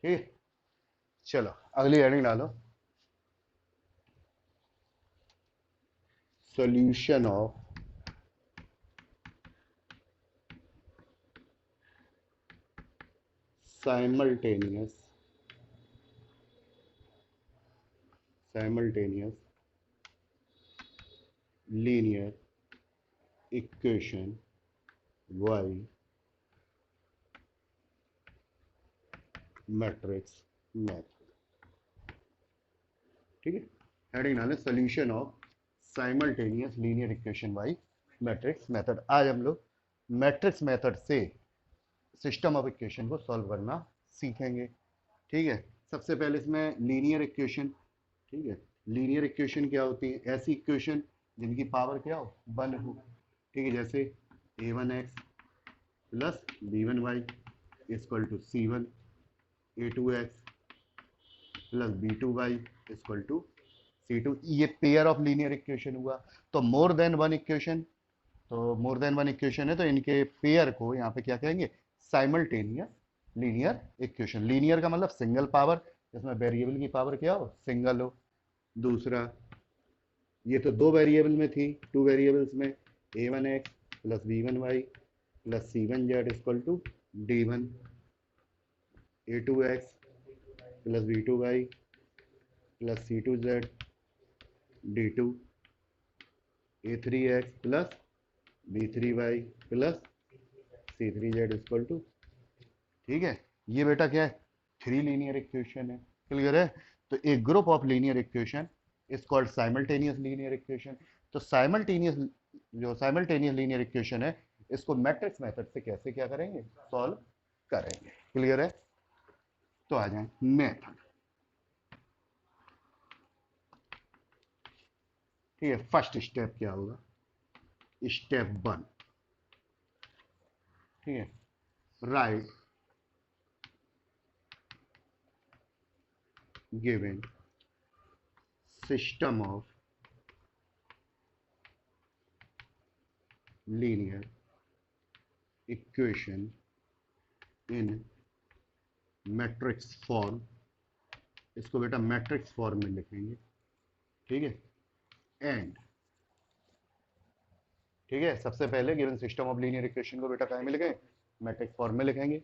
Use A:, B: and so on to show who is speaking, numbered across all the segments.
A: ठीक है, चलो अगली हेडिंग डालो। Solution of simultaneous simultaneous linear equation y matrix method. ठीक है, हेडिंग डालें solution of simultaneous linear equation by matrix method. आज हम लोग मैट्रिक्स मेथड से सिस्टम ऑफ इक्वेशन को सॉल्व करना सीखेंगे। ठीक है, सबसे पहले इसमें लीनियर इक्वेशन। ठीक है, लीनियर इक्वेशन क्या होती है? ऐसी इक्वेशन जिनकी पावर क्या हो, वन हो। ठीक है, जैसे a1x plus b1y equal to c1, a2x plus b2y equal to c2। ये पेयर ऑफ लीनियर इक्वेशन हुआ। तो मोर देन वन इक्वेशन, तो मोर देन वन इक्वेशन है तो इनके पेयर को यहाँ पे क्या कहेंगे? Simultaneous linear equation. लीनियर का मतलब सिंगल पावर, जिसमें वेरिएबल की पावर क्या हो, सिंगल हो। दूसरा, ये तो दो वेरिएबल में थी, टू वेरिएबल्स में a1x plus b1y plus c1z equal to d1, a2x plus b2y plus c2z d2, a3x plus b3y plus c3z equal to. ठीक है, ये बेटा क्या है? थ्री लीनियर इक्वेशन है। क्लियर है? तो एक group of linear equation is called simultaneous linear equation. तो साइमल्टेनियस लीनियर इक्वेशन है, इसको मैट्रिक्स मेथड से कैसे क्या करेंगे? सॉल्व करेंगे। क्लियर है? तो आ जाए मेथड। ठीक है, फर्स्ट स्टेप क्या होगा? Step one. ठीक है, right given system of linear equation in matrix form. इसको बेटा मैट्रिक्स फॉर्म में लिखेंगे। ठीक है, एंड ठीक है, सबसे पहले given system of linear equation को बेटा क्या में लिखेंगे? मैट्रिक्स फॉर्म में लिखेंगे।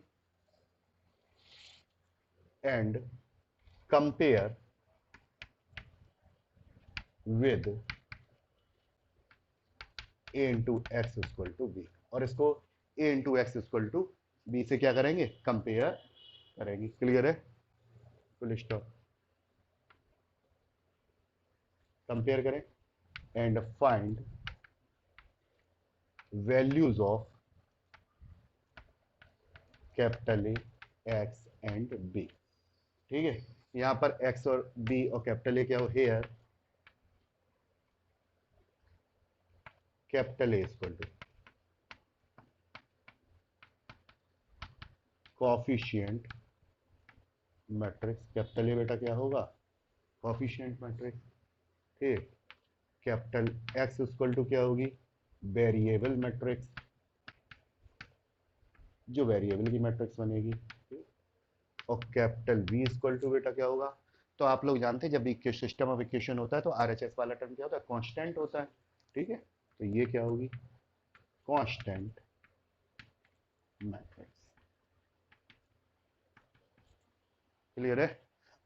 A: And compare with a into x equal to B. और इसको a into x equal to B से क्या करेंगे? कंपेयर करेंगे। क्लियर है? Full stop. कंपेयर करें and find values of capital A, X and B. ठीक है, यहां पर एक्स और बी और कैपिटल ए क्या हो? Here capital A equal to coefficient matrix. Capital A बेटा क्या होगा? Coefficient matrix. ठीक, कैपिटल एक्स इक्वल टू क्या होगी? वेरिएबल मैट्रिक्स, जो वेरिएबल की मैट्रिक्स बनेगी। और कैपिटल वी इक्वल टू बेटा क्या होगा? तो आप लोग जानते हैं जब सिस्टम ऑफ इक्वेशन होता है तो आरएचएस वाला टर्म क्या होता है? कांस्टेंट होता है। ठीक है, तो ये क्या होगी? Constant matrix. क्लियर है?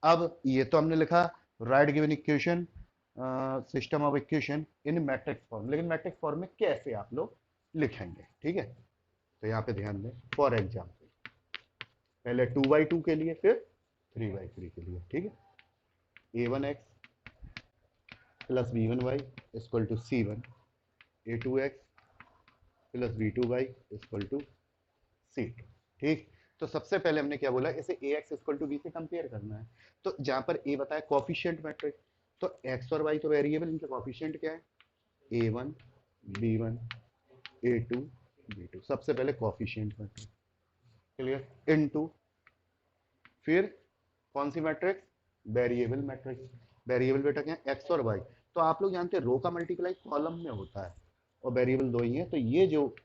A: अब ये तो हमने लिखा right given equation system of equation in matrix form, लेकिन मैट्रिक्स फॉर्म में कैसे आप लोग लिखेंगे? ठीक है, तो यहाँ पे ध्यान दें। फॉर एग्जाम्पल, पहले 2/2 के लिए, फिर 3/3 के लिए। ठीक है, a1x plus b1y equal to c1, a2x plus b2y equal to c2। ठीक, तो सबसे पहले हमने क्या बोला? इसे ax इक्वल टू b से कंपेयर करना है। तो जहां पर a बताया कॉफिशिएंट मैट्रिक्स, तो x और y तो वेरिएबल, इनके कॉफिशिएंट क्या है? a1 b1 a2 b2। सबसे पहले कॉफिशिएंट मैट्रिक्स। क्लियर? इनटू फिर कौन सी मैट्रिक्स? Variable matrix. वेरिएबल बेटा क्या है? एक्स और वाई। तो आप लोग जानते हैं रो का मल्टीप्लाई कॉलम में होता है, और वेरिएबल दो ही है, तो ये जो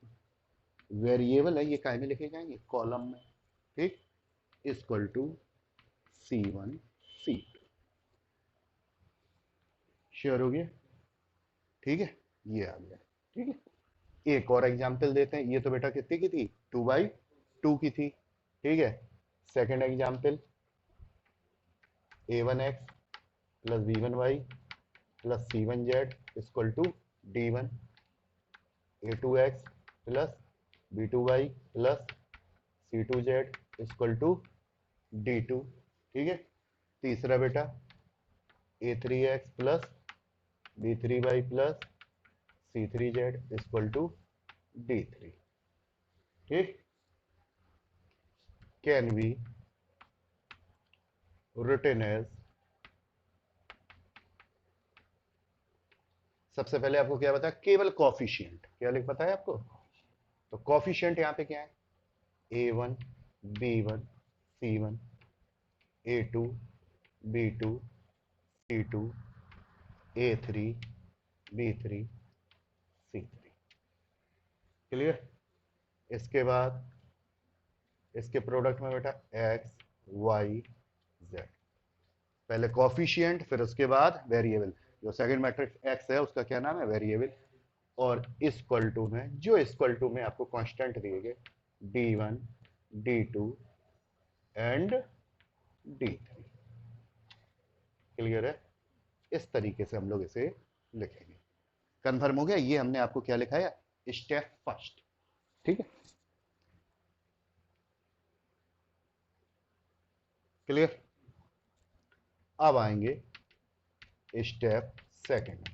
A: वेरिएबल है ये काय में लिखे जाएंगे? कॉलम में। ठीक, equal to C1 C2। Share हो गया, ठीक है, ये आ गया, ठीक है। एक और एग्जाम्पल देते हैं, ये तो बेटा कितनी की थी, 2/2 की थी, ठीक है। Second example, a1x plus b1y plus c1z equal to d1, a2x plus b2y plus c2z equal to d2, ठीक है। तीसरा बेटा a3x plus b3y plus c3z equal to d3, ठीक। कैन बी रिटन एज, सबसे पहले आपको क्या बताया, केवल कॉफिशिएंट, क्या लिख पता है आपको, तो कॉफिशिएंट यहां पे क्या है, a1 b1 c1, a2 b2 c2, a3 b3 c3, clear. इसके बाद इसके प्रोडक्ट में बेटा x y z, पहले कॉफिशिएंट फिर उसके बाद वेरिएबल, जो सेकंड मैट्रिक्स x है उसका क्या नाम है, वेरिएबल, और इक्वल टू में, जो इक्वल टू में आपको कांस्टेंट दिए गए d1 d2 and d3, clear है। इस तरीके से हम लोग इसे लिखेंगे। कन्फर्म हो गया, ये हमने आपको क्या लिखा है, स्टेप फर्स्ट, ठीक है, क्लियर। अब आएंगे स्टेप सेकंड,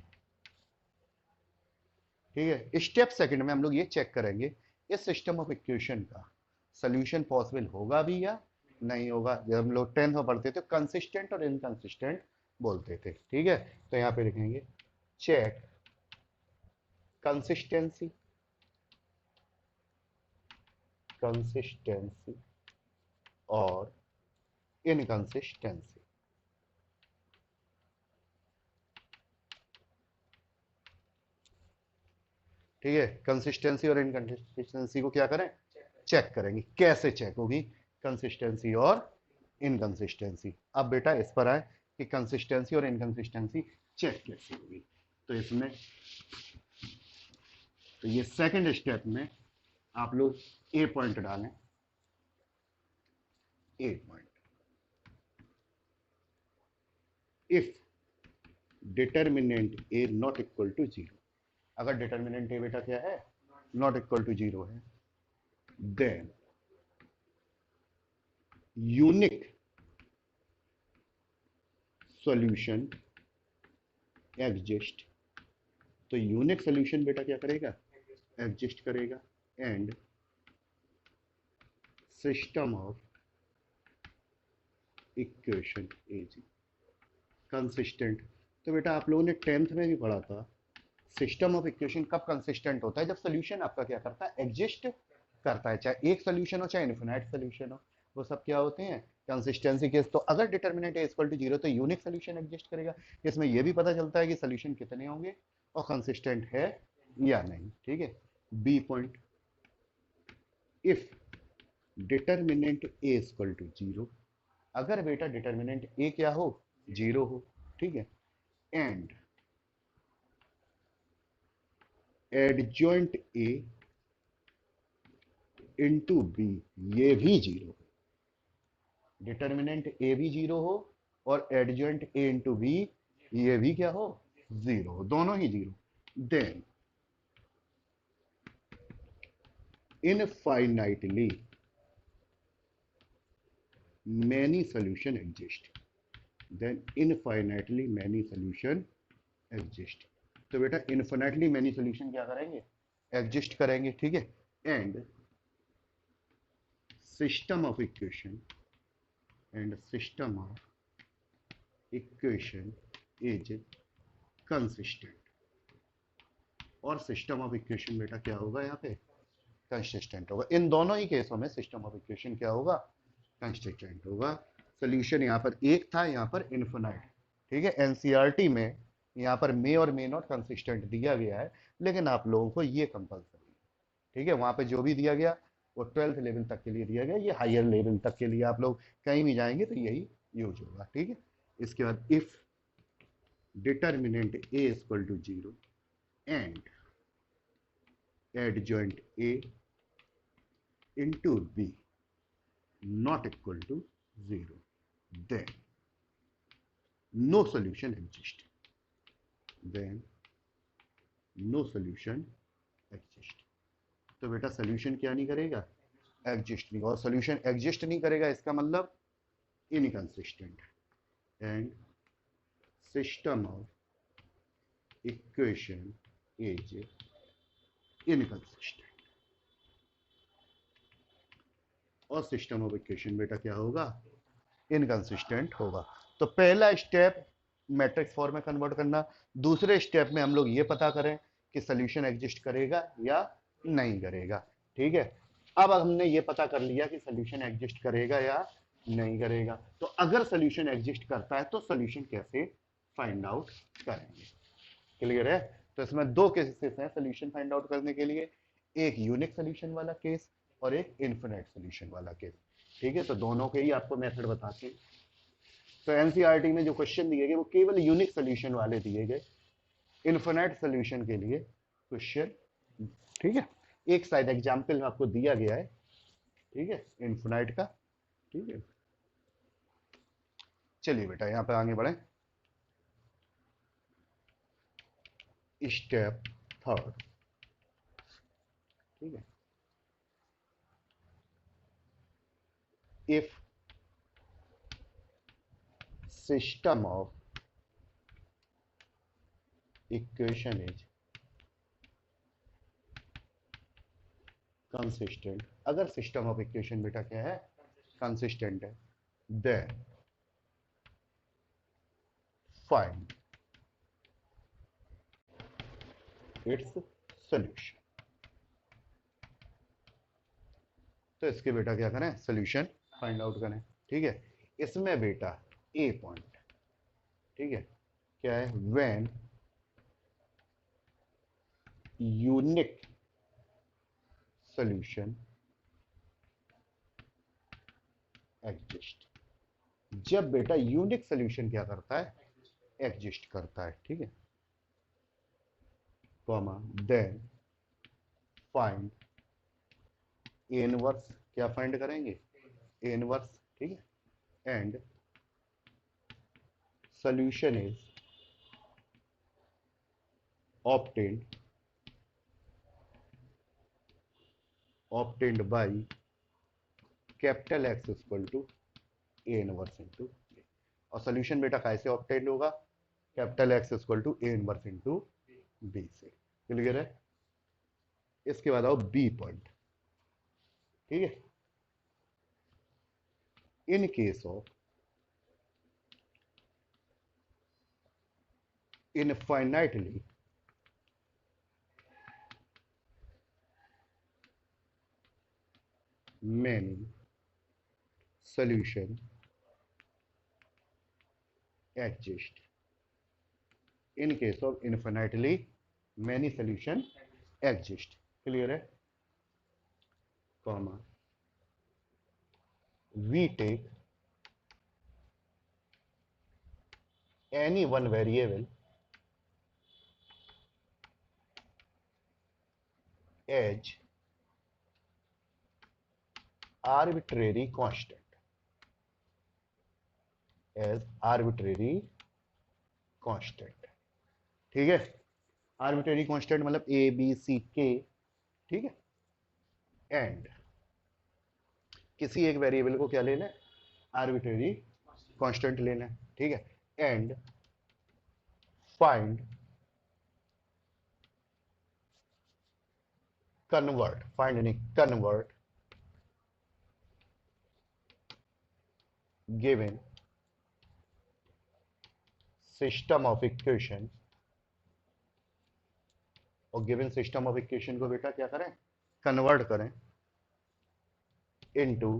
A: ठीक है। स्टेप सेकंड में हम लोग ये चेक करेंगे इस सिस्टम ऑफ इक्वेशन का सोल्यूशन पॉसिबल होगा भी या नहीं होगा। जब हम लोग 10th में पढ़ते थे कंसिस्टेंट और इनकंसिस्टेंट बोलते थे, ठीक है। तो यहां पे लिखेंगे चेक कंसिस्टेंसी, कंसिस्टेंसी और इनकंसिस्टेंसी, ठीक है। कंसिस्टेंसी और इनकंसिस्टेंसी को क्या करें, चेक करेंगे। कैसे चेक होगी कंसिस्टेंसी और इनकंसिस्टेंसी, अब बेटा इस पर आए कि कंसिस्टेंसी और इनकंसिस्टेंसी चेक कैसे होगी। तो इसमें, तो ये सेकंड स्टेप में आप लोग ए पॉइंट डालें, a point, if determinant A not equal to 0, अगर डिटर्मिनेंट ए बेटा क्या है, नॉट इक्वल टू 0 है, देन यूनिक सॉल्यूशन एग्जिस्ट, तो यूनिक सॉल्यूशन बेटा क्या करेगा, एग्जिस्ट करेगा, and system of equation is consistent. तो बेटा आप लोगों ने 10th में भी पढ़ा था, सिस्टम ऑफ इक्वेशन कब कंसिस्टेंट होता है, जब सोल्यूशन आपका क्या करता है, एग्जिस्ट करता है, चाहे एक सोल्यूशन हो चाहे इनफिनाइट सोल्यूशन हो, वो सब क्या होते हैं, कंसिस्टेंसी केस। तो अगर डिटर्मिनेंट ए इक्वल टू 0 तो यूनिक सोल्यूशन एग्जिस्ट करेगा। इसमें यह भी पता चलता है कि सोल्यूशन कितने होंगे और कंसिस्टेंट है या नहीं, ठीक है। B point, if determinant A equal to 0, अगर बेटा डिटर्मिनेंट ए क्या हो, 0 हो, ठीक है, and adjoint A into B ये भी 0, डिटर्मिनेंट ए भी 0 हो और एडजॉइंट ए इंटू बी ये भी क्या हो, 0 हो, दोनों ही 0, then infinitely many solution exist, then infinitely many solution exist. तो बेटा इनफाइनाइटली मैनी सोल्यूशन क्या करेंगे, एग्जिस्ट करेंगे, ठीक है। And system of equation, and system of equation is consistent, और सिस्टम ऑफ इक्वेशन बेटा क्या होगा, यहाँ पे कंसिस्टेंट होगा। इन दोनों ही केसों में सिस्टम ऑफ इक्वेशन क्या होगा, कंसिस्टेंट होगा। सोल्यूशन यहाँ पर एक था, यहाँ पर इन्फिनाइट, ठीक है। एनसीईआरटी में यहाँ पर मे और मे नॉट कंसिस्टेंट दिया गया है, लेकिन आप लोगों को ये कंपल्सरी है, ठीक है। वहां पे जो भी दिया गया वो 12th लेवल तक के लिए दिया गया, ये हायर लेवल तक के लिए, आप लोग कहीं भी जाएंगे तो यही यूज होगा, ठीक है। इसके बाद if determinant A equal to 0 and adjoint A into B not equal to 0, then no solution exists. Then no solution exists. तो बेटा सोल्यूशन क्या नहीं करेगा, एग्जिस्ट नहीं, और सोल्यूशन एग्जिस्ट नहीं करेगा इसका मतलब inconsistent, and system of equation is inconsistent. और सिस्टम ऑफ इक्वेशन बेटा क्या होगा, इनकंसिस्टेंट होगा। तो पहला स्टेप मैट्रिक्स फॉर्म में कन्वर्ट करना, दूसरे स्टेप में हम लोग ये पता करें कि सोल्यूशन एग्जिस्ट करेगा या नहीं करेगा, ठीक है। अब हमने ये पता कर लिया कि सोल्यूशन एग्जिस्ट करेगा या नहीं करेगा, तो अगर सोल्यूशन एग्जिस्ट करता है तो सोल्यूशन कैसे फाइंड आउट करेंगे, क्लियर है। तो इसमें दो केसेस हैं सोल्यूशन फाइंड आउट करने के लिए, एक यूनिक सोल्यूशन वाला केस और एक इनफिनिट सोल्यूशन वाला केस, ठीक है। तो दोनों के ही आपको मेथड बताते हैं। तो एनसीईआरटी में जो क्वेश्चन दिए गए वो केवल यूनिक सोल्यूशन वाले दिए गए, इनफिनिट सोल्यूशन के लिए क्वेश्चन, ठीक है। एक साइड एग्जाम्पल आपको दिया गया है, ठीक है, इनफिनिट का, ठीक है। चलिए बेटा यहां पर आगे बढ़े। स्टेप थर्ड, ठीक है। If system of equation is consistent, अगर सिस्टम ऑफ इक्वेशन बेटा क्या है, कंसिस्टेंट है, देन फाइंड इट्स सॉल्यूशन। तो इसके बेटा क्या करें, सॉल्यूशन फाइंड आउट करें, ठीक है। इसमें बेटा ए पॉइंट, ठीक है, क्या है, व्हेन यूनिक सॉल्यूशन एग्जिस्ट, जब बेटा यूनिक सॉल्यूशन क्या करता है, एग्जिस्ट करता है, ठीक है, comma then find A inverse, क्या फाइंड करेंगे, ए इनवर्स, ठीक है, and solution is obtained by capital x equal to A inverse into B. और सोल्यूशन बेटा कैसे ऑब्टेन होगा, कैपिटल x equal to A inverse into बी से, क्लियर है। इसके बाद आओ बी पॉइंट, ठीक है। In case of infinitely many solution exist, in case of infinitely many solution exist, clear है, comma we take any one variable as arbitrary constant, as arbitrary constant, ठीक है। आर्बिट्रेरी कांस्टेंट मतलब A B C के, ठीक है, and किसी एक variable को क्या लेना है, आर्बिट्रेरी कांस्टेंट लेना है, ठीक है, एंड फाइंड कन्वर्ट, फाइंड नहीं convert given system of equation, और गिवन सिस्टम ऑफ इक्वेशन को बेटा क्या करें, कन्वर्ट करें into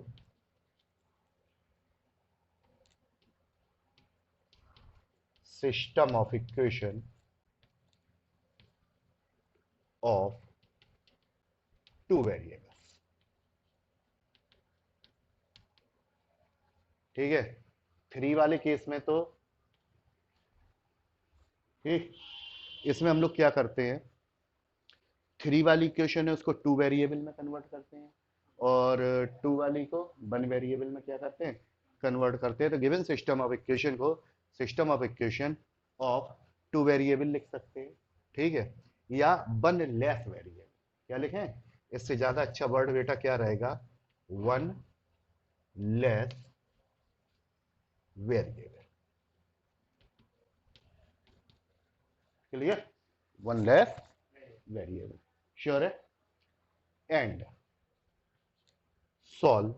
A: system of equation of two variables, ठीक है। 3 वाले केस में तो ठीक, इसमें हम लोग क्या करते हैं, 3 वाली इक्वेशन है उसको 2 वेरिएबल में कन्वर्ट करते हैं, और 2 वाली को 1 वेरिएबल में क्या करते हैं, कन्वर्ट करते हैं। तो गिवन सिस्टम ऑफ इक्वेशन को system of equation of 2 variable लिख सकते हैं, ठीक है, या 1 लेस वेरिएबल, क्या लिखें, इससे ज्यादा अच्छा वर्ड बेटा क्या रहेगा, 1 less variable, clear, 1 less variable, sure है, and solve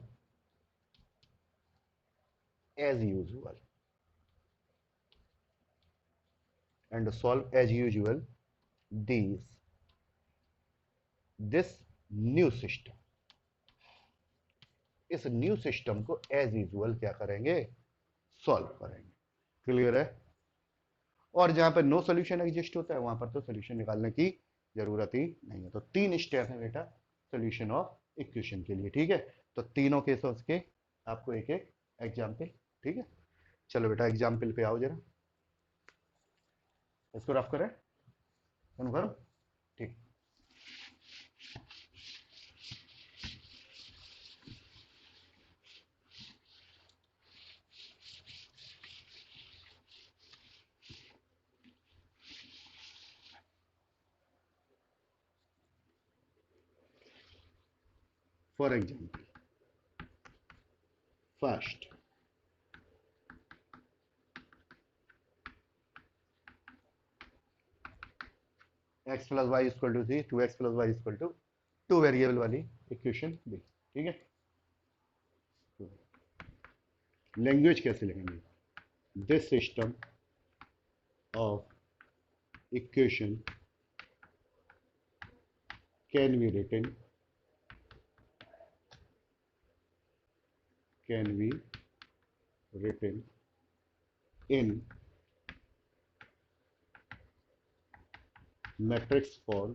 A: as usual and solve as usual these this new system, इस न्यू सिस्टम को एज यूजुअल क्या करेंगे, सॉल्व करेंगे, क्लियर है। और जहां पर नो सोल्यूशन एग्जिस्ट होता है वहां पर तो सोल्यूशन निकालने की जरूरत ही नहीं है। तो 3 स्टेप है बेटा सोल्यूशन ऑफ इक्वेशन के लिए, ठीक है। तो तीनों केसेस के आपको एक एक एग्जाम्पल, ठीक है। चलो बेटा एग्जाम्पल पे आओ जरा, इसको रफ करें, करो, ठीक। For example first x plus Y equal to 3, 2x plus Y equal to 2 variable वाली इक्वेशन दी, ठीक है। लैंग्वेज कैसे लिखेंगे, this system of equation can be written in matrix form,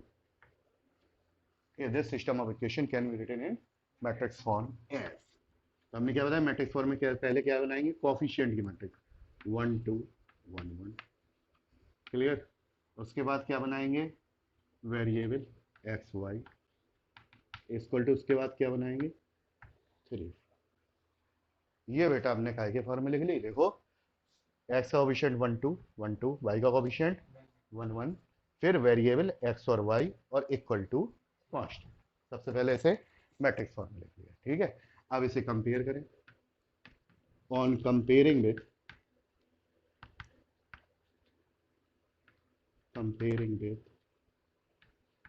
A: this system of equation can be written in matrix form as, तो हमने क्या बताया मैट्रिक्स फॉर्म में, क्या पहले क्या बनाएंगे, कोफिशिएंट की मैट्रिक्स 1 2 1 1, क्लियर। उसके बाद क्या बनाएंगे, variable X Y equal to, उसके बाद क्या बनाएंगे 3। ये बेटा हमने काय के फॉर्म में लिख ली, देखो एक्स का कोफिशिएंट 1 2 1 2, वाई का कोफिशिएंट 1 1, फिर वेरिएबल एक्स और वाई और इक्वल टू कांस्टेंट, सबसे पहले इसे मैट्रिक्स फॉर्म में लिख लिया, ठीक है। अब इसे कंपेयर करें, on comparing with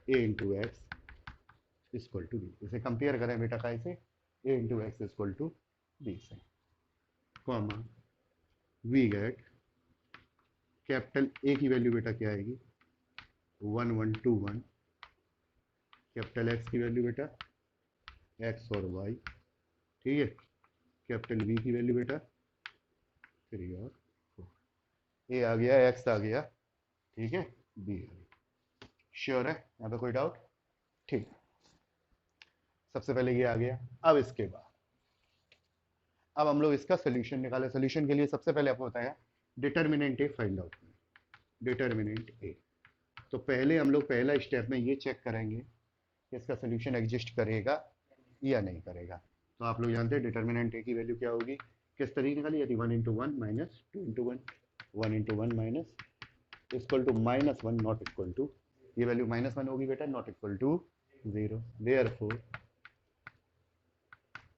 A: a into x equal to b, इसे कंपेयर करें बेटा का इसे a into x equal to B से, comma we get capital A की वैल्यू बेटा क्या आएगी 1 1 2 1, कैपिटल एक्स की वैल्यू बेटा एक्स और वाई, ठीक है, कैपिटल बी की वैल्यू बेटा 3 और 4, ए आ गया, एक्स आ गया, ठीक है, बी आ गया, श्योर है, यहाँ पे कोई डाउट, ठीक। सबसे पहले ये आ गया, अब इसके बाद अब हम लोग इसका सोल्यूशन निकाले। सोल्यूशन के लिए सबसे पहले आपको बताया डिटर्मिनेंट ए फाइंड आउट करें, डिटर्मिनेंट ए। तो पहले हम लोग पहला स्टेप में ये चेक करेंगे कि इसका सोल्यूशन एग्जिस्ट करेगा या नहीं करेगा। तो आप लोग जानते हैं डिटर्मिनेंट ए की वैल्यू क्या होगी, किस तरीके निकाली जाती है, 1 into 1 minus 2 into 1, 1 into 1 minus equal to minus 1 not equal to, ये वैल्यू माइनस 1 होगी बेटा, not equal to 0, therefore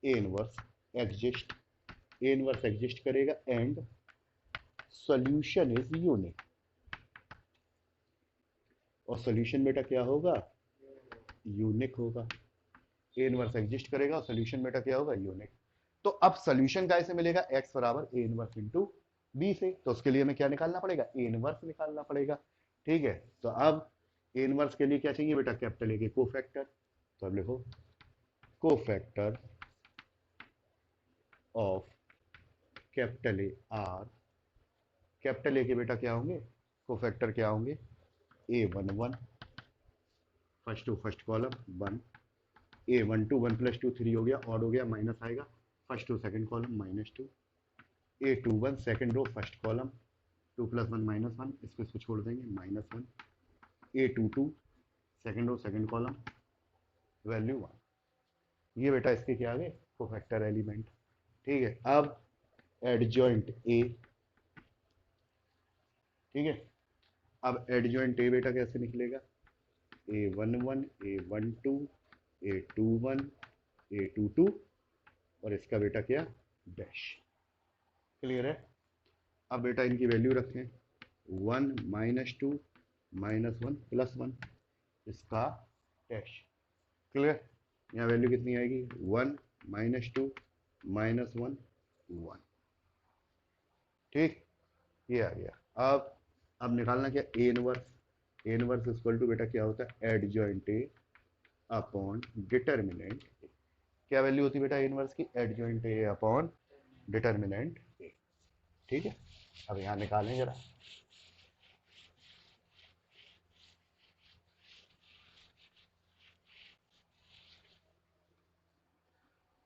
A: A inverse exist करेगा एंड सॉल्यूशन इज यूनिक, और सॉल्यूशन बेटा क्या होगा, यूनिक होगा। ए इनवर्स एग्जिस्ट करेगा और सॉल्यूशन बेटा क्या होगा, यूनिक। तो अब सॉल्यूशन कैसे मिलेगा, x बराबर ए इनवर्स इंटू बी से, तो उसके लिए हमें क्या निकालना पड़ेगा, ए इनवर्स निकालना पड़ेगा, ठीक है। तो अब ए इनवर्स के लिए क्या चाहिए बेटा, कैपिटल ए के कोफैक्टर, तो अब लिखो cofactor of capital A are, capital A के बेटा क्या होंगे, कोफैक्टर क्या होंगे, A 1 1, first to first column 1, A1 2 1 plus 2 3 हो गया, ऑड हो गया, माइनस आएगा, first to second column -2, A21 second row first column, 2 + 1 -1, इसको छोड़ देंगे -1, A22 second row second column, value 1। ये बेटा इसके क्या आ गए, कोफैक्टर एलिमेंट। ठीक है, अब एडजॉइंट ए, ठीक है, अब एडजॉइंट ए बेटा कैसे निकलेगा, A11 A12 A21 A22 और इसका बेटा क्या, डैश। क्लियर है। अब बेटा इनकी वैल्यू रखें, 1 -2 -1 +1, इसका डैश। क्लियर। यहाँ वैल्यू कितनी आएगी, 1 -2 -1 1। ठीक, ये आ गया। अब निकालना क्या, A inverse. A inverse equal to बेटा क्या होता है, adjoint A upon determinant A. क्या वैल्यू होती है बेटा ए इनवर्स की, adjoint A upon determinant A. ठीक है, अब यहाँ निकालें जरा।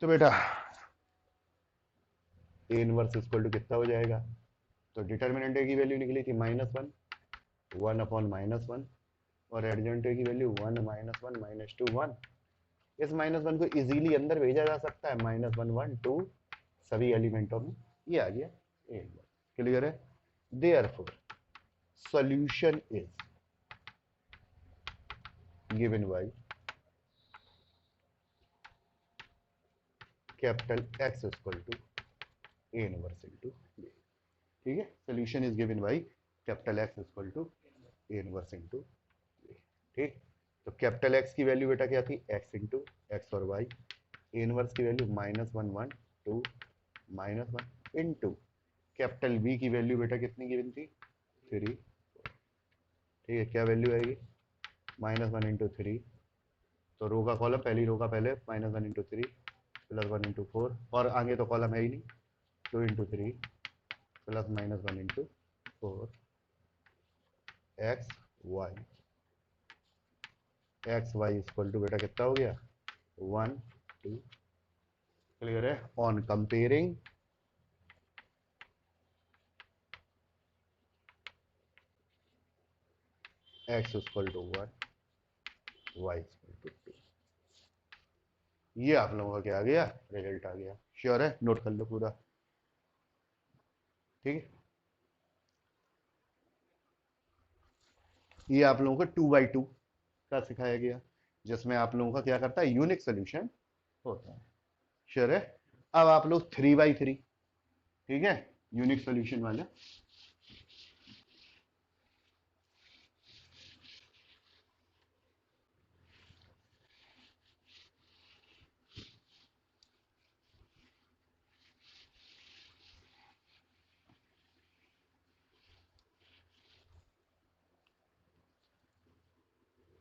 A: तो बेटा ए इनवर्स इक्वल टू कितना हो जाएगा, तो डिटर्मिनेंट ए की वैल्यू निकली थी -1, 1/-1, और एडजॉइंट ए की वैल्यू 1 -1 -2 1। इस -1 को इजीली अंदर भेजा जा सकता है, -1 1 2 सभी एलिमेंटों में। ये आ गया ए इनवर्स। क्लियर है। Therefore solution is given by capital X equal to A inverse into B. ठीक है, solution is given by capital X equal to A inverse into B. ठीक, तो कैपिटल X की वैल्यू बेटा क्या थी, x into x और y। ए inverse की वैल्यू -1 1 2 -1 इंटू कैपिटल B की वैल्यू बेटा कितनी गिवन थी, 3। ठीक है, क्या वैल्यू आएगी, -1 इंटू 3, तो रो का कॉलम, पहली रो का पहले -1 इंटू 3 +1 इंटू 4, और आगे तो कॉलम है ही नहीं, 2 into 3 plus -1 into 4 X Y equal to बेटा कितना हो गया, 1 2। क्लियर है। On comparing x equal to 1 y equal to 2, ये आप लोगों का क्या आ गया, रिजल्ट आ गया। श्योर है, नोट कर लो पूरा। ठीक है, ये आप लोगों को 2x2 का सिखाया गया, जिसमें आप लोगों का क्या करता है, यूनिक सोल्यूशन होता है। श्योर है। अब आप लोग 3x3, ठीक है, यूनिक सोल्यूशन वाला।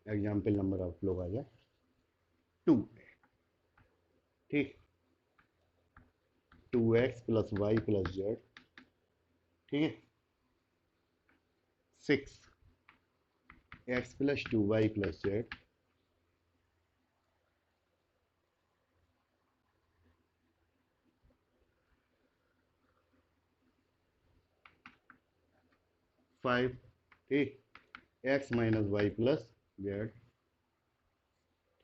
A: एग्जाम्पल नंबर आप लोग आ जाए 2। ठीक, 2x + y + z, ठीक है, 6x + 2y + z, 5, ठीक, x - y + z,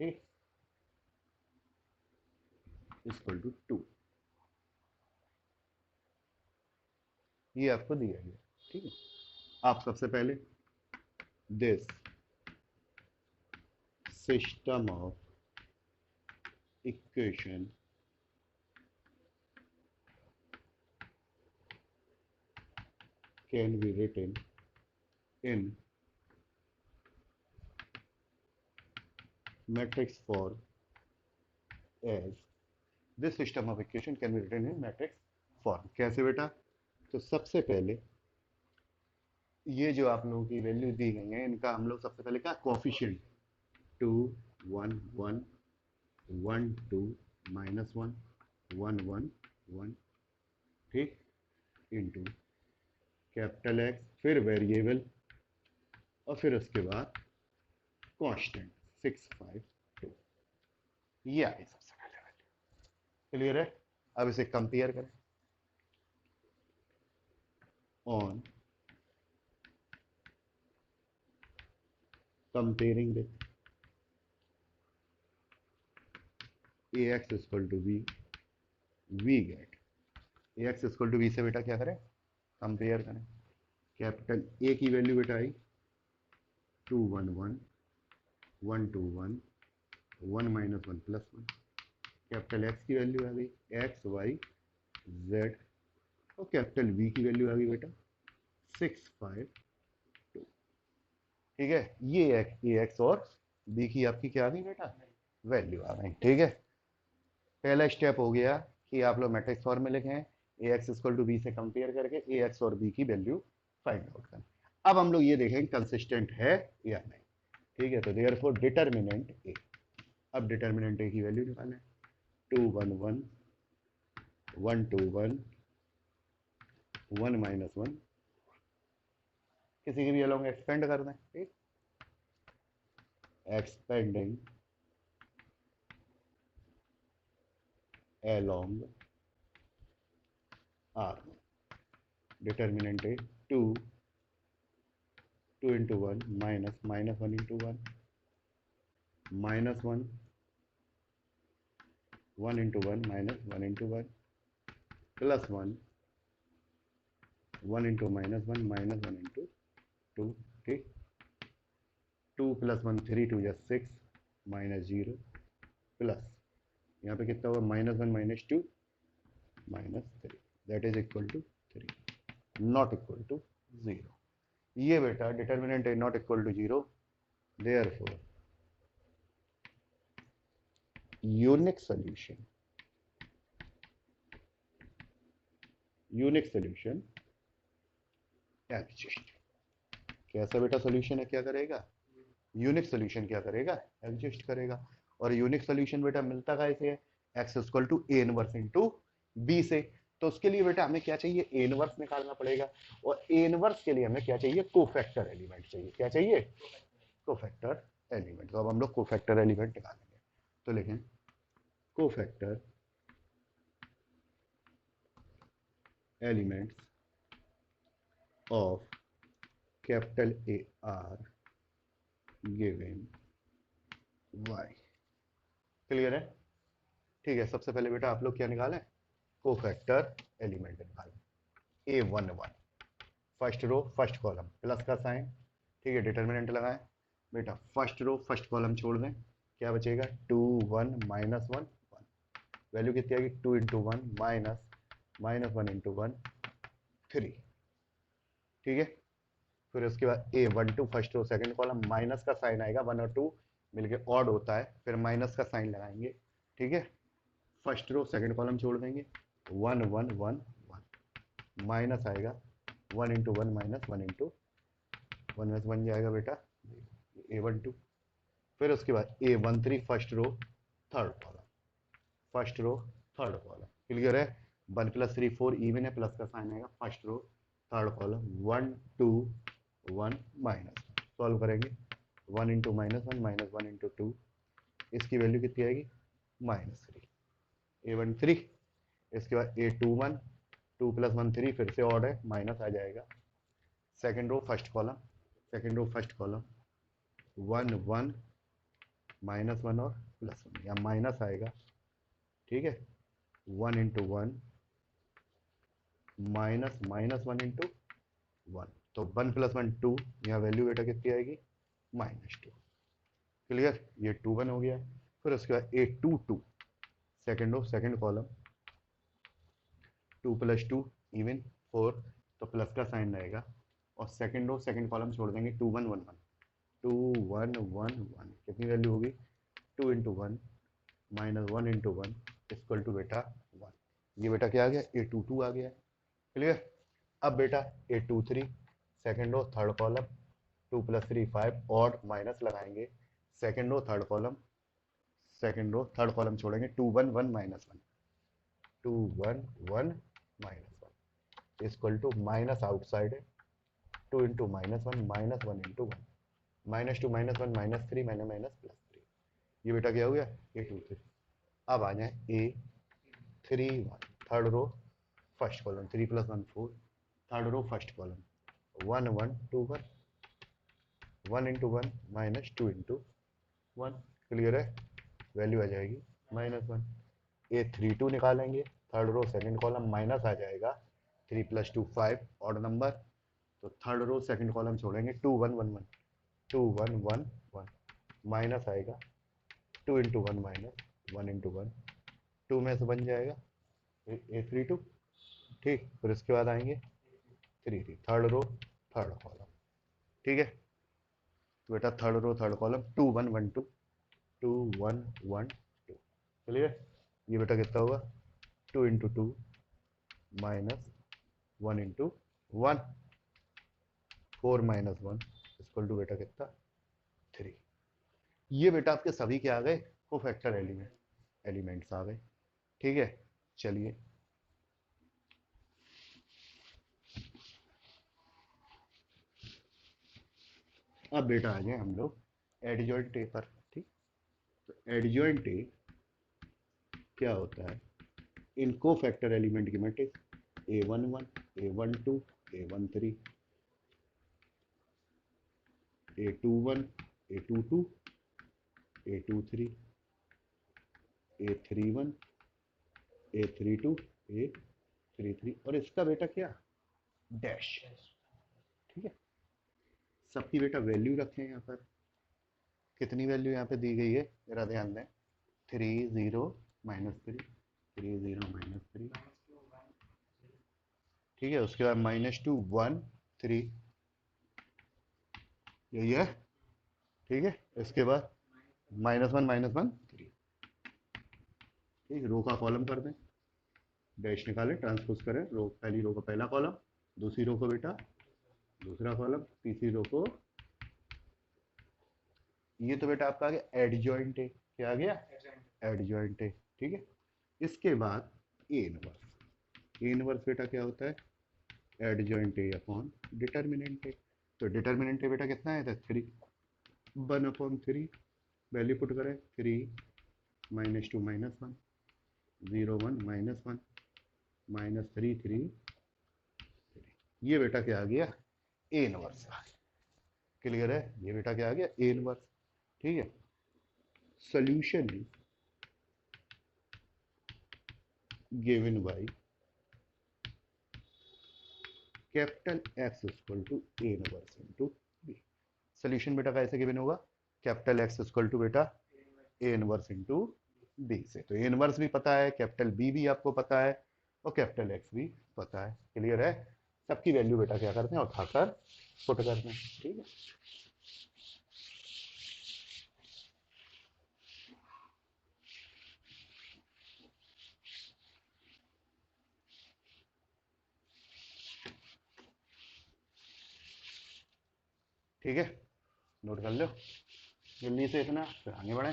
A: ठीक, इक्वल टू 2। ये आपको दिया गया। ठीक है, आप सबसे पहले this system of equation can be written in matrix form as this system of equation can be written in matrix form। कैसे बेटा, तो सबसे पहले ये जो आप लोगों की वैल्यू दी गई है, इनका हम लोग सबसे पहले क्या, कोफिशिएंट 2 1 1 1 2 -1 1 1 1, ठीक, इंटू कैपिटल X, फिर वेरिएबल, और फिर उसके बाद कांस्टेंट 6 5 2। ये आगे सबसे पहले वैल्यू। क्लियर है। अब इसे कंपेयर करें, on comparing with ax is equal to b, we get ax is equal to b से बेटा क्या करें, कंपेयर करें। कैपिटल ए की वैल्यू बेटा आई 211 121 1 माइनस 1 प्लस 1। कैपिटल एक्स की वैल्यू आ गई एक्स वाई जेड, और कैपिटल बी की वैल्यू आ गई बेटा 652। ठीक है, ये ए एक्स और बी की आपकी क्या आ गई बेटा, वैल्यू आ गई। ठीक है, पहला स्टेप हो गया कि आप लोग मैट्रिक्स फॉर्म में लिखें, ए एक्स इक्वल टू बी से कंपेयर करके ए एक्स और बी की वैल्यू फाइंड आउट करें। अब हम लोग ये देखें कंसिस्टेंट है या नहीं। ठीक है, तो देयरफॉर डिटर्मिनेंट ए, अब डिटर्मिनेंट ए की वैल्यू निकालें 211 121 1 माइनस 1, किसी की भी अलोंग एक्सपेंड कर दें। ठीक, एक्सपेंडिंग along R, determinant है 2 into 1 minus 1 into 1 minus 1 1 into 1 minus 1 into 1 plus 1 1 into minus 1 minus 1 into 2। ठीक, 2 plus 1 3 2 just 6 minus 0 plus यहाँ पे कितना होगा -1 -2 -3, that is equal to 3, not equal to 0। ये बेटा डिटर्मिनेंट है not equal to 0, therefore unique solution exist. कैसा बेटा सॉल्यूशन है, क्या करेगा, यूनिक सॉल्यूशन क्या करेगा, एग्जिस्ट करेगा। और यूनिक सॉल्यूशन बेटा मिलता कैसे है, X equal to A inverse into B से। तो उसके लिए बेटा हमें क्या चाहिए, ए इनवर्स निकालना पड़ेगा, और ए इनवर्स के लिए हमें क्या चाहिए, कोफैक्टर एलिमेंट चाहिए। क्या चाहिए, कोफैक्टर एलिमेंट। तो अब हम लोग कोफैक्टर एलिमेंट निकालेंगे, तो लिखें cofactor elements of capital A are given by. Clear है। ठीक है, सबसे पहले बेटा आप लोग क्या निकालें, कोफैक्टर एलिमेंट निकालें। A11 first row first column plus का साइन। ठीक है, डिटर्मिनेंट लगाएं बेटा, फर्स्ट रो फर्स्ट कॉलम छोड़ दें, क्या बचेगा 2 1 -1 1, वैल्यू कितनी आएगी 2 इंटू 1 माइनस 1 इंटू 1 3। ठीक है, फिर उसके बाद A12 first row second column, minus का साइन आएगा, 1 और 2 मिलके ऑड होता है, फिर माइनस का साइन लगाएंगे। ठीक है, फर्स्ट रो सेकंड कॉलम छोड़ देंगे, 1 1 1 1 माइनस आएगा 1 इंटू 1 माइनस 1 इंटू 1 में 1 जाएगा बेटा A12। फिर उसके बाद A13 first row third column, first row third column. Clear है, 1 + 3 4 इवन है, प्लस का साइन आएगा, first row third column 1 2 1 minus. Solve करेंगे 1 इंटू -1 माइनस 1 इंटू 2, इसकी वैल्यू कितनी आएगी -3 A13। इसके बाद A21 2 + 1 3, फिर से ऑड है, माइनस आ जाएगा। सेकेंड रो फर्स्ट कॉलम 1 1 -1 और +1, या माइनस आएगा। ठीक है, 1 इंटू 1 माइनस -1 इंटू 1, तो 1 + 1 2, यहाँ वैल्यू बेटा कितनी आएगी -2। क्लियर, ये 2 1 हो गया। फिर उसके बाद A22 second row second column 2 + 2 even 4, तो प्लस का साइन रहेगा, और सेकेंड रो सेकेंड कॉलम छोड़ देंगे 2 1 1 1 2 1 1 1, कितनी वैल्यू होगी 2 into 1 minus 1 into 1 equal to बेटा 1। ये बेटा क्या आ गया, A22 आ गया। क्लियर, अब बेटा A23 second row third column 2 + 3 5 odd minus लगाएंगे, सेकेंड रो थर्ड कॉलम छोड़ेंगे 2 1 1 -1 2 1 1 -1 इक्वल टू माइनस आउटसाइड है 2 इंटू -1 माइनस 1 इंटू 1 -2 -1 -3 +3। ये बेटा क्या हो गया A23। अब आ जाए A31 third row first column 3 + 1 4 third row first column 1 1 2 1, 1 into 1 minus 2 into 1, clear है, वैल्यू आ जाएगी -1। ए 3 2 निकालेंगे, third row second column minus आ जाएगा, 3 + 2 5 ऑड नंबर, तो थर्ड रो सेकंड कॉलम छोड़ेंगे 2 1 1 1, 2 1 1 1 माइनस आएगा, 2 इंटू 1 माइनस 1 इंटू 1, 2 में से बन जाएगा ए 3 2, ठीक, फिर इसके बाद आएंगे 3 3, थर्ड रो थर्ड कॉलम, ठीक है, तो बेटा third row third column 2 1 1 2, 2 1 1 2, clear, ये बेटा कितना होगा 2 into 2 minus 1 into 1, 4 minus 1 equal to बेटा कितना 3। ये बेटा आपके सभी के आ गए कोफैक्टर एलिमेंट्स आ गए, ठीक है, चलिए अब बेटा आ जाए हम लोग एडजॉइंट ए पर, ठीक, तो एडजॉइंट ए क्या होता है, इन कोफैक्टर एलिमेंट की matrix A11 A12 A13 A21 A22 A23 A31 A32 A33 और इसका बेटा क्या डैश, ठीक है, सबकी बेटा वैल्यू रखें यहाँ पर, कितनी वैल्यू यहाँ पे दी गई है जरा ध्यान दें, 3 0 -3 3 0 -3, ठीक है, उसके बाद -2 1 3, यही है, ठीक है, इसके बाद -1 -1 3, ठीक, रो का कॉलम कर दें, डैश निकालें, ट्रांसपोज करें, रो पहली रो का पहला कॉलम, दूसरी रो को बेटा दूसरा कॉलम, तीसरी रो को, ये तो बेटा आपका आ गया एडजॉइंट है, क्या आ गया एडजॉइंट है, ठीक है, इसके बाद ए इनवर्स, ए इनवर्स बेटा क्या होता है एडजॉइंट ए अपॉन डिटर्मिनेंट ए, तो डिटर्मिनेंट ए बेटा कितना है 3, 1/3, वैल्यू पुट करें 3 -2 -1 0 1 -1 -3 3, ये बेटा क्या आ गया ए इनवर्स, क्लियर है, ये बेटा क्या आ गया ए इनवर्स, ठीक है, solution is given by capital x equal to A inverse into B, solution बेटा कैसे गिवन होगा, कैपिटल एक्स इक्वल टू बेटा ए इनवर्स इनटू बी से, तो ए इनवर्स भी पता है, कैपिटल बी भी आपको पता है और कैपिटल एक्स भी पता है, क्लियर है, सबकी वैल्यू बेटा क्या करते हैं उठाकर पुट करते हैं, ठीक है, ठीक है, नोट कर लो जल्दी से इतना, फिर आगे बढ़े,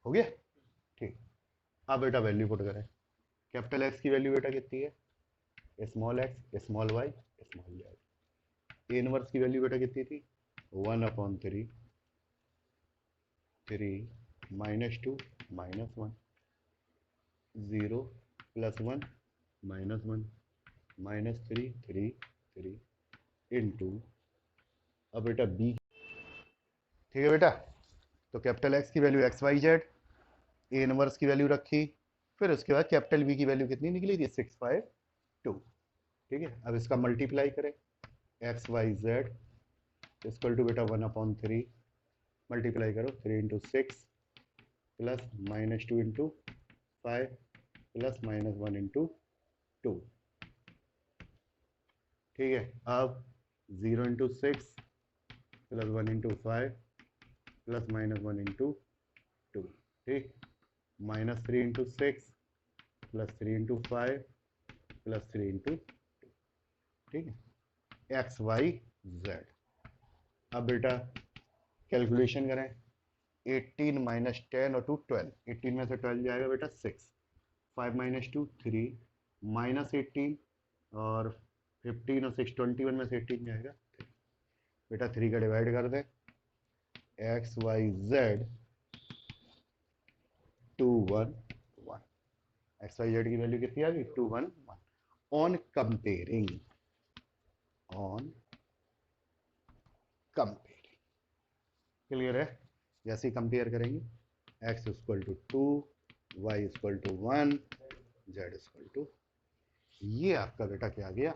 A: हो गया, ठीक, अब बेटा वैल्यू पुट करें, कैपिटल एक्स की वैल्यू बेटा कितनी है small X small Y small Z, A inverse की वैल्यू बेटा कितनी थी 1/3 3 -2 -1 0 +1 -1 -3 3 3 इंटू, अब बेटा बी, ठीक है बेटा, तो कैपिटल एक्स की value X Y Z, A inverse की वैल्यू रखी, फिर उसके बाद कैपिटल बी की वैल्यू कितनी निकली थी 652, ठीक है, अब इसका मल्टीप्लाई करें X Y Z equal to बेटा 1/3, मल्टीप्लाई करो 3 into 6 plus -2 into 5 plus -1 into 2, ठीक है, अब 0 into 6 plus 1 into 5 plus -1 into 2, ठीक, -3 into 6 plus 3 into 5 plus 3 into 2, ठीक है, एक्स वाई जेड, अब बेटा कैलकुलेशन करें 18 -10 और 2 12, 18 में से 12 जाएगा बेटा 6, 5 -2 3 -18 और 15 और 6 21 में से 18 जाएगा 3, बेटा 3 का डिवाइड कर दें X Y Z 2 1 X Y Z की वैल्यू कितनी आ गई 2 1 1 on comparing, on comparing, clear है। जैसे ही कंपेयर करेंगे X equal to 2, Y equal to 1, Z equal to, ये आपका बेटा क्या आ गया,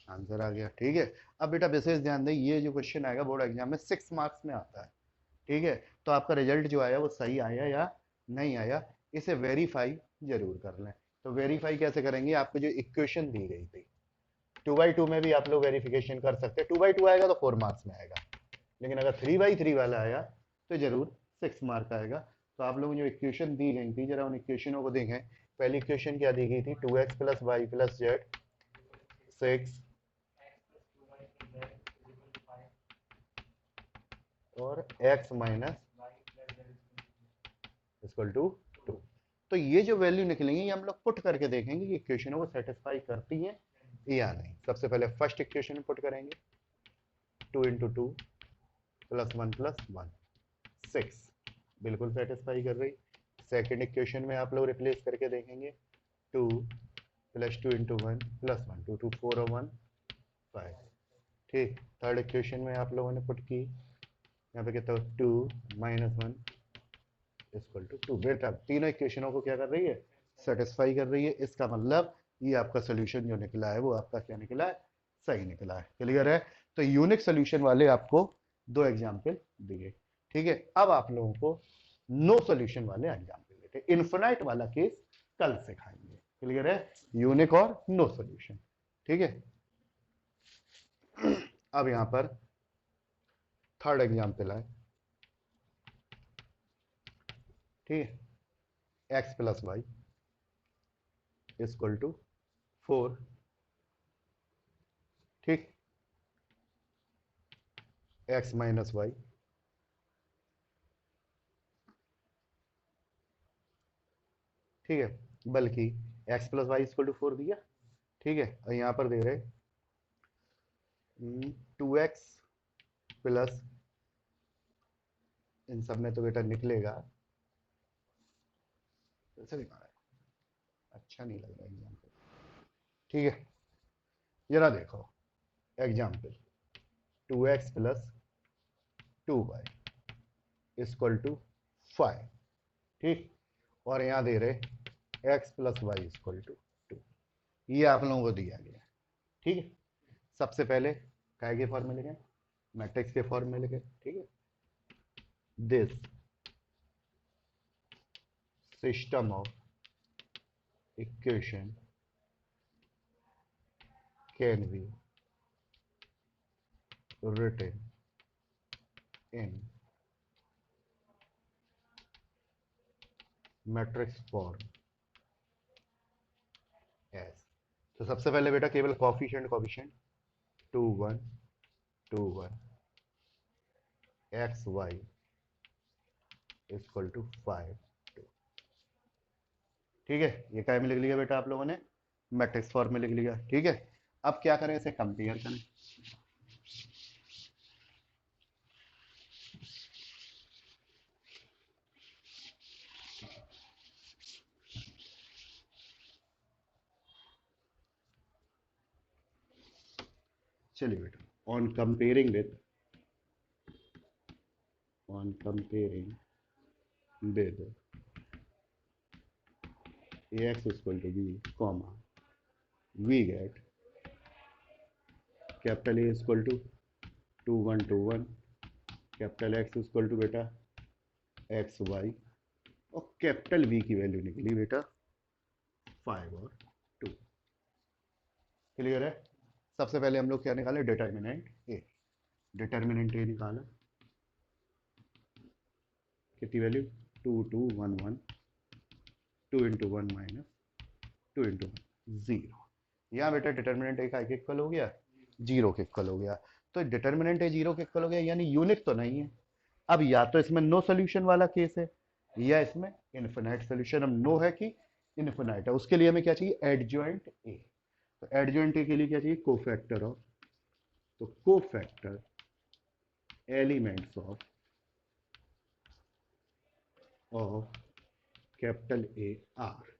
A: आंसर आ गया। ठीक है, अब बेटा विशेष ध्यान दें, ये जो क्वेश्चन आएगा बोर्ड एग्जाम में 6 मार्क्स में आता है। ठीक है, तो आपका रिजल्ट जो आया वो सही आया या नहीं आया, इसे वेरीफाई जरूर कर लें। तो वेरीफाई कैसे करेंगे, आपको जो इक्वेशन दी गई थी 2x2 में भी आप लोग वेरिफिकेशन कर सकते हैं। 2x2 आएगा तो 4 मार्क्स में आएगा, लेकिन अगर 3x3 वाला आया तो जरूर 6 मार्क आएगा। तो आप लोगों जो इक्वेशन दी गई थी जरा उन इक्वेशनों को देखें। पहली इक्वेशन क्या दी गई थी, 2x plus Y plus Z 6 और x माइनस इक्वल टू 2। तो ये जो वैल्यू निकलेंगी ये हम लोग पुट करके देखेंगे कि इक्वेशनों को सेटिस्फाई करती है या नहीं। सबसे पहले फर्स्ट इक्वेशन पुट करेंगे, 2 इंटू 2 प्लस 1 प्लस 1 6, बिल्कुल सेटिस्फाई कर रही। सेकेंड इक्वेशन में आप लोग रिप्लेस करके देखेंगे, 2 प्लस 2 इंटू 1 प्लस 1, 2 2 4 और 1 5। ठीक, थर्ड इक्वेशन में आप लोगों ने पुट की, यहाँ पे कहता हूँ 2 माइनस 1 इक्वल टू 2। बेटा तीनों इक्वेशनों को क्या कर रही है, सेटिस्फाई कर रही है। इसका मतलब ये आपका सोल्यूशन जो निकला है वो आपका क्या निकला है, सही निकला है। क्लियर है। तो यूनिक सोल्यूशन वाले आपको 2 एग्जाम्पल दिए। ठीक है, अब आप लोगों को नो सोल्यूशन वाले एग्जाम्पल देते, इन्फिनाइट वाला केस कल सिखाएंगे। क्लियर है, यूनिक और नो सोल्यूशन। ठीक है, अब यहां पर थर्ड एग्जाम्पल है। ठीक है, X plus Y equal to 4। ठीक, एक्स माइनस वाई, ठीक है, बल्कि X plus Y equal to 4 दिया। ठीक है, और यहां पर दे रहे 2x प्लस, इन सब में तो बेटा निकलेगा, कैसे दिखा रहा है, अच्छा नहीं लग रहा एग्जाम्पल। ठीक है, जरा देखो example, 2x plus 2y equal to 5। ठीक, और यहां दे रहे x plus Y equal to 2। ये आप लोगों को दिया गया। ठीक है, सबसे पहले काय के फॉर्म में लिखे, मैट्रिक्स के फॉर्म में लिखे। ठीक है, this system of equation can be written in matrix form as। तो सबसे पहले बेटा केवल coefficient coefficient 2 1 2 1 X Y equal to 5 2। ठीक है, ये क्या में लिख लिया बेटा आप लोगों ने, मैट्रिक्स फॉर्म में लिख लिया। ठीक है, अब क्या करें, इसे कंपेयर करें। चलिए बेटा, on comparing with, on comparing with ax equal to b comma we get capital A equal to 2 1 2 1, capital X equal to बेटा एक्स वाई, और कैपिटल V की वैल्यू निकली बेटा 5 और 2। क्लियर है। सबसे पहले हम लोग क्या निकाले, डिटर्मिनेंट ए। डिटर्मिनेंट ए निकाला, कितनी वैल्यू 2 2 1 1, 2 इंटू 1 माइनस 2 इंटू 0। यहाँ बेटा डिटर्मिनेंट ए का इक्वल हो गया, जीरो के इक्वल हो गया। तो डिटर्मिनेंट ए जीरो के इक्वल हो गया, यानी यूनिक तो नहीं है। अब या तो इसमें नो सोल्यूशन वाला केस है या इसमें इन्फिनाइट सोल्यूशन। अब नो है कि इन्फिनाइट है, उसके लिए हमें क्या चाहिए, एडजॉइंट ए। तो एडजॉइंट ए के लिए क्या चाहिए, कोफैक्टर ऑफ, तो cofactor elements of capital A are.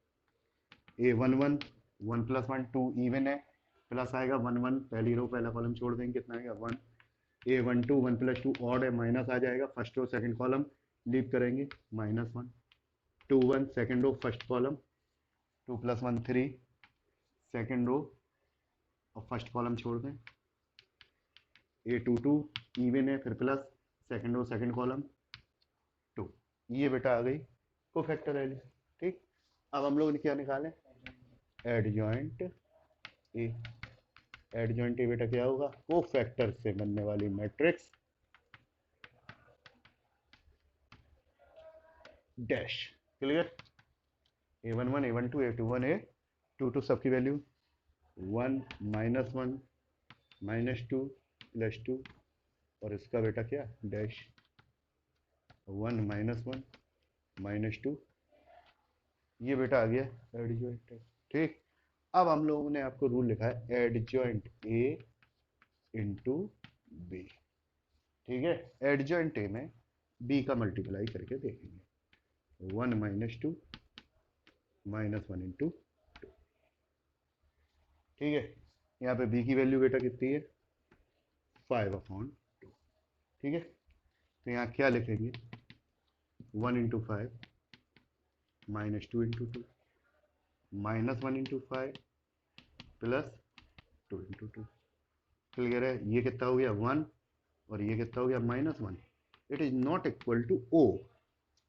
A: A one one, one plus one two even है, प्लस आएगा वन वन, पहली रो पहला कॉलम छोड़ देंगे, कितना आएगा one. A one two, one plus two odd है, माइनस आ जाएगा, first row second column leave करेंगे, minus one. Two one second row first column, two plus one three, second row और फर्स्ट कॉलम छोड़ दें। ए टू टू इवन है, फिर plus second row second column two, ये बेटा आ गई कोफैक्टर वैल्यू। ठीक, अब हम लोग ने क्या निकाले, एडजॉइंट ए। एडजॉइंट ए बेटा क्या होगा, कोफैक्टर से बनने वाली matrix dash. Clear, A one one, A one two, A two one, A two two, सबकी value one minus one minus two plus two, और इसका बेटा क्या dash, one minus one minus two, ये बेटा आ गया एडजॉइंट ए। ठीक, अब हम लोगों ने आपको रूल लिखा है एडजॉइंट ए इंटू बी। ठीक है, एडजॉइंट ए में बी का मल्टीप्लाई करके देखेंगे, one minus to minus one into two. ठीक है, यहाँ पे बी की वैल्यू बेटा कितनी है, 5/2। ठीक है, तो यहाँ क्या लिखेंगे, 1 into 5 minus 2 into 2 minus 1 into 5 plus 2 into 2। Clear है, ये कितना हो गया 1 और ये कितना हो गया -1। It is not equal to O.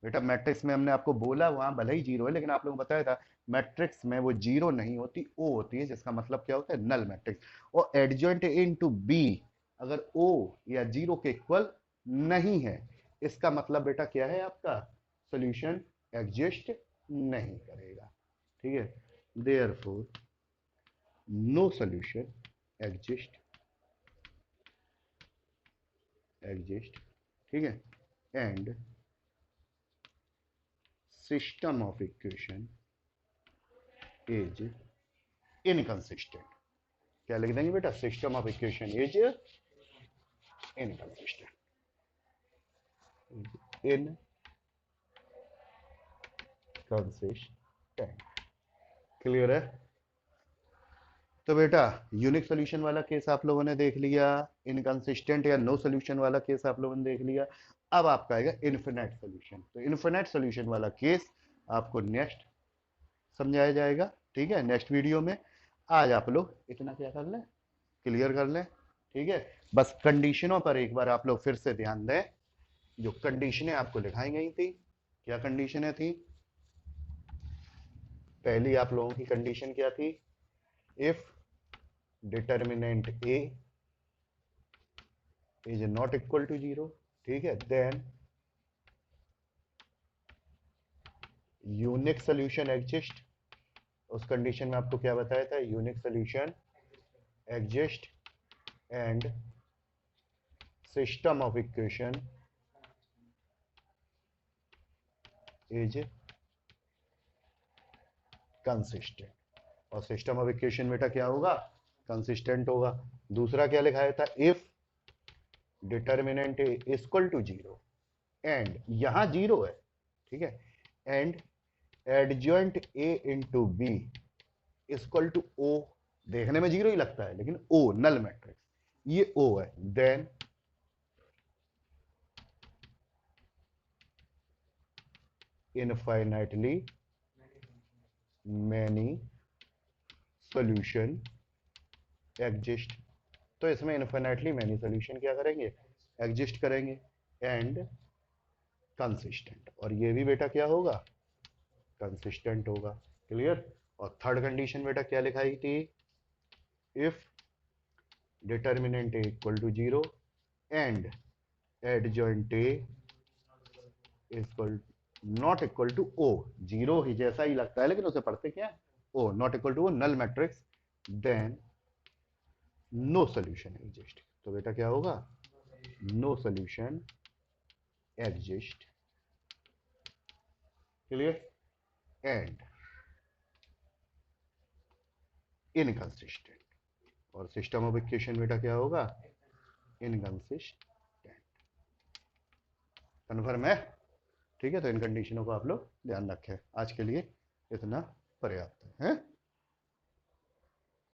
A: बेटा मैट्रिक्स में हमने आपको बोला वहां भले ही जीरो है, लेकिन आप लोगों को बताया था मैट्रिक्स में वो जीरो नहीं होती, ओ होती है, जिसका मतलब क्या होता है नल मैट्रिक्स। और एडजॉइंट ए इंटू बी अगर ओ या जीरो के इक्वल नहीं है, इसका मतलब बेटा क्या है, आपका सोल्यूशन एग्जिस्ट नहीं करेगा। ठीक है, देयरफॉर नो सोल्यूशन एग्जिस्ट। ठीक है, and system of equation is inconsistent. क्या लिख देंगे बेटा, system of equation is inconsistent. Inconsistent. Clear है, तो बेटा यूनिक सोल्यूशन वाला केस आप लोगों ने देख लिया, इनकंसिस्टेंट या नो सोल्यूशन वाला केस आप लोगों ने देख लिया। अब आपका आएगा इन्फिनिट सोल्यूशन। तो इन्फिनिट सोल्यूशन वाला केस आपको नेक्स्ट समझाया जाएगा। ठीक है, नेक्स्ट वीडियो में। आज आप लोग इतना क्या कर लें, क्लियर कर लें। ठीक है, बस कंडीशनों पर एक बार आप लोग फिर से ध्यान दें। जो कंडीशनें आपको लिखाई गई थी, क्या कंडीशनें थी, पहली आप लोगों की कंडीशन क्या थी, if determinant A is not equal to zero, ठीक है, देन यूनिक सोल्यूशन एग्जिस्ट। उस कंडीशन में आपको क्या बताया था, unique solution exist and system of equation is consistent. और सिस्टम ऑफ इक्वेशन बेटा क्या होगा, कंसिस्टेंट होगा। दूसरा क्या लिखाया था, if determinant A equal to zero and, यहां जीरो है, ठीक है, and adjoint A into B equal to O. देखने में जीरो ही लगता है लेकिन ओ नल मैट्रिक्स, ये ओ है, then infinitely many solution exist. तो इसमें इनफाइनाइटली मैनी सॉल्यूशन क्या करेंगे, एग्जिस्ट करेंगे, एंड कंसिस्टेंट। और ये भी बेटा क्या होगा, कंसिस्टेंट होगा। क्लियर। और थर्ड कंडीशन बेटा क्या लिखाई थी, if determinant A equal to zero and adjoint A equal not equal to O. Zero ही जैसा ही लगता है लेकिन उसे पढ़ते क्या, O not equal to O null matrix, then no solution exist. तो बेटा क्या होगा, no solution exist. Clear, and inconsistent. और सिस्टम ऑफ इक्वेशन बेटा क्या होगा, इनकंसिस्टेंट। कन्फर्म है, ठीक है। तो इन कंडीशनों को आप लोग ध्यान रखें। आज के लिए इतना पर्याप्त है।